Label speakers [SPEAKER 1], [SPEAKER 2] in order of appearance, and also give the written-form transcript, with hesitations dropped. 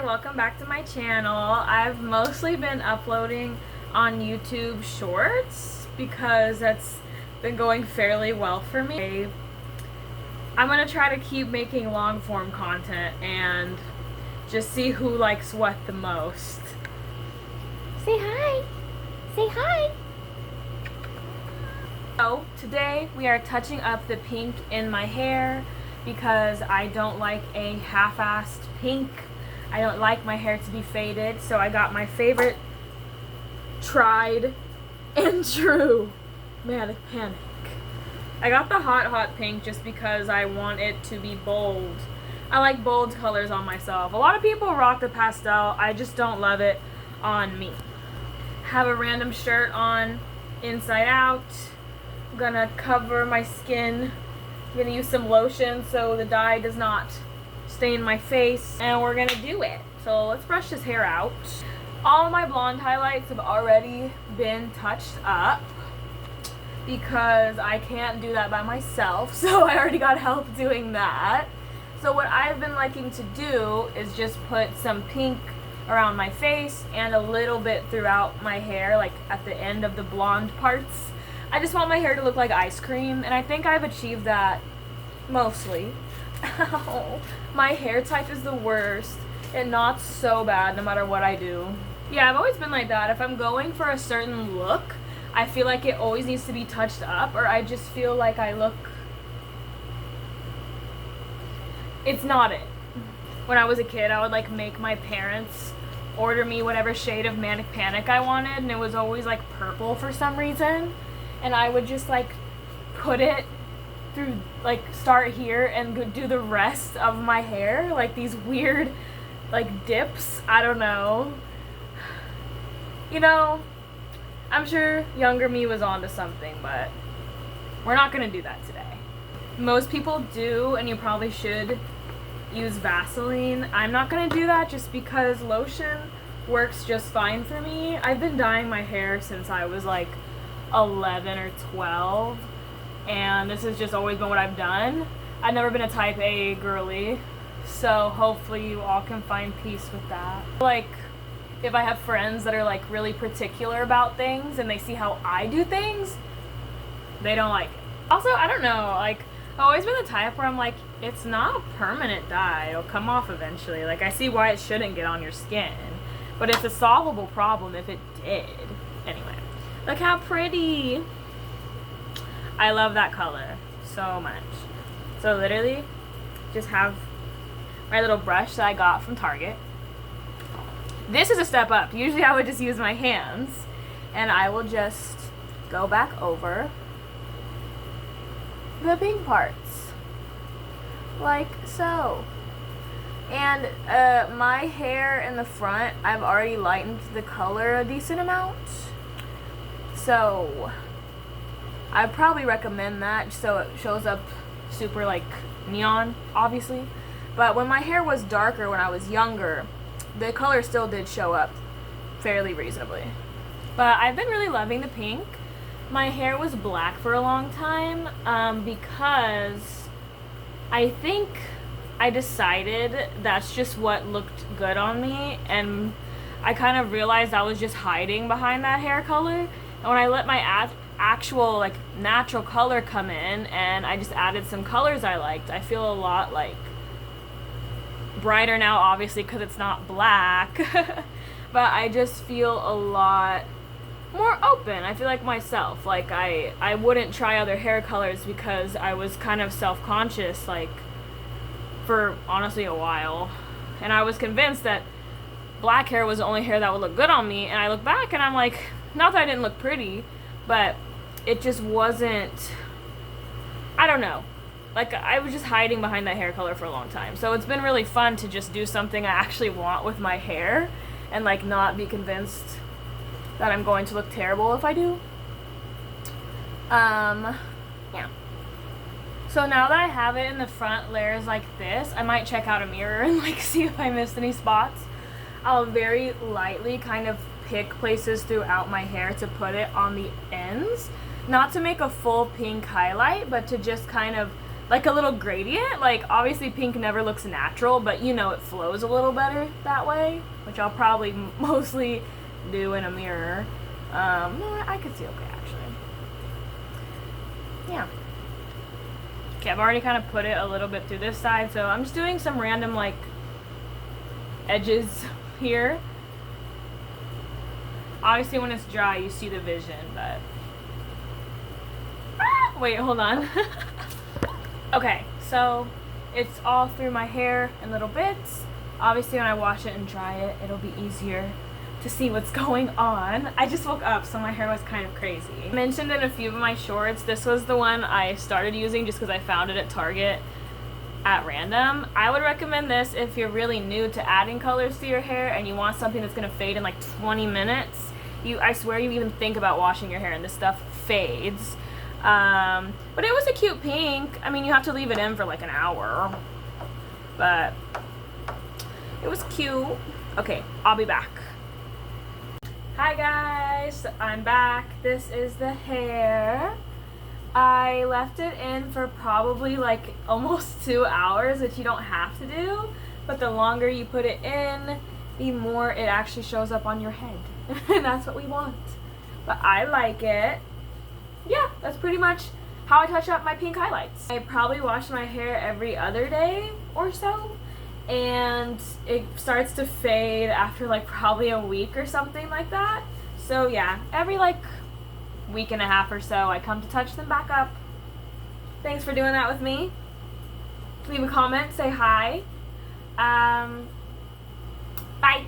[SPEAKER 1] welcome back to my channel. I've mostly been uploading on YouTube Shorts because that's been going fairly well for me. I'm gonna try to keep making long form content and just see who likes what the most. Say hi! Say hi! So today we are touching up the pink in my hair because I don't like a half-assed pink. I don't like my hair to be faded, so I got my favorite tried and true Manic Panic. I got the hot pink just because I want it to be bold. I like bold colors on myself. A lot of people rock the pastel. I just don't love it on me. Have a random shirt on inside out. I'm gonna cover my skin. I'm gonna use some lotion so the dye does not stain my face, and we're gonna do it. So let's brush this hair out. All of my blonde highlights have already been touched up because I can't do that by myself, so I already got help doing that. So what I've been liking to do is just put some pink around my face and a little bit throughout my hair, like at the end of the blonde parts. I just want my hair to look like ice cream, and I think I've achieved that mostly. Ow. My hair type is the worst. It knots so bad no matter what I do. Yeah, I've always been like that. If I'm going for a certain look, I feel like it always needs to be touched up, or I just feel like I look... It's not it. When I was a kid, I would like make my parents order me whatever shade of Manic Panic I wanted, and it was always like purple for some reason. And I would just like put it through, like start here and go do the rest of my hair, like these weird like dips. I don't know. You know, I'm sure younger me was onto something, but we're not gonna do that today. Most people do, and you probably should use Vaseline. I'm not gonna do that just because lotion works just fine for me. I've been dyeing my hair since I was like 11 or 12, and this has just always been what I've done. I've never been a type A girly, so hopefully you all can find peace with that. Like, if I have friends that are like really particular about things and they see how I do things, they don't like it. Also, I don't know, like, I've always been the type where I'm like, it's not a permanent dye, it'll come off eventually. Like, I see why it shouldn't get on your skin, but it's a solvable problem if it did. Anyway, look how pretty. I love that color so much. So literally, just have my little brush that I got from Target. This is a step up. Usually I would just use my hands, and I will just go back over the pink parts, like so. And my hair in the front, I've already lightened the color a decent amount, so I'd probably recommend that so it shows up super like neon, obviously. But when my hair was darker when I was younger, the color still did show up fairly reasonably. But I've been really loving the pink. My hair was black for a long time because I think I decided that's just what looked good on me, and I kind of realized I was just hiding behind that hair color. And when I let my actual like natural color come in and I just added some colors I liked, I feel a lot like brighter now, obviously because it's not black. But I just feel a lot more open. I feel like myself. Like I wouldn't try other hair colors because I was kind of self-conscious like for honestly a while, and I was convinced that black hair was the only hair that would look good on me. And I look back and I'm like, not that I didn't look pretty, but it just wasn't, I don't know, like I was just hiding behind that hair color for a long time. So it's been really fun to just do something I actually want with my hair and like not be convinced that I'm going to look terrible if I do. Yeah. So now that I have it in the front layers like this, I might check out a mirror and like see if I missed any spots. I'll very lightly kind of pick places throughout my hair to put it on the ends. Not to make a full pink highlight, but to just kind of like a little gradient. Like, obviously pink never looks natural, but you know it flows a little better that way, which I'll probably mostly do in a mirror. No, I could see okay, actually. Yeah. Okay, I've already kind of put it a little bit through this side, so I'm just doing some random, like, edges here. Obviously, when it's dry, you see the vision, but... Wait, hold on. Okay, so it's all through my hair in little bits. Obviously, when I wash it and dry it, it'll be easier to see what's going on. I just woke up, so my hair was kind of crazy. I mentioned in a few of my shorts, this was the one I started using just because I found it at Target at random. I would recommend this if you're really new to adding colors to your hair and you want something that's going to fade in like 20 minutes. I swear you even think about washing your hair and this stuff fades. But it was a cute pink. I mean, you have to leave it in for like an hour, but it was cute. Okay, I'll be back. Hi guys, I'm back. This is the hair. I left it in for probably like almost 2 hours, which you don't have to do, but the longer you put it in, the more it actually shows up on your head. And that's what we want. But I like it. Yeah, that's pretty much how I touch up my pink highlights. I probably wash my hair every other day or so, and it starts to fade after like probably a week or something like that. So yeah, every like week and a half or so I come to touch them back up. Thanks for doing that with me. Leave a comment, say hi. Bye.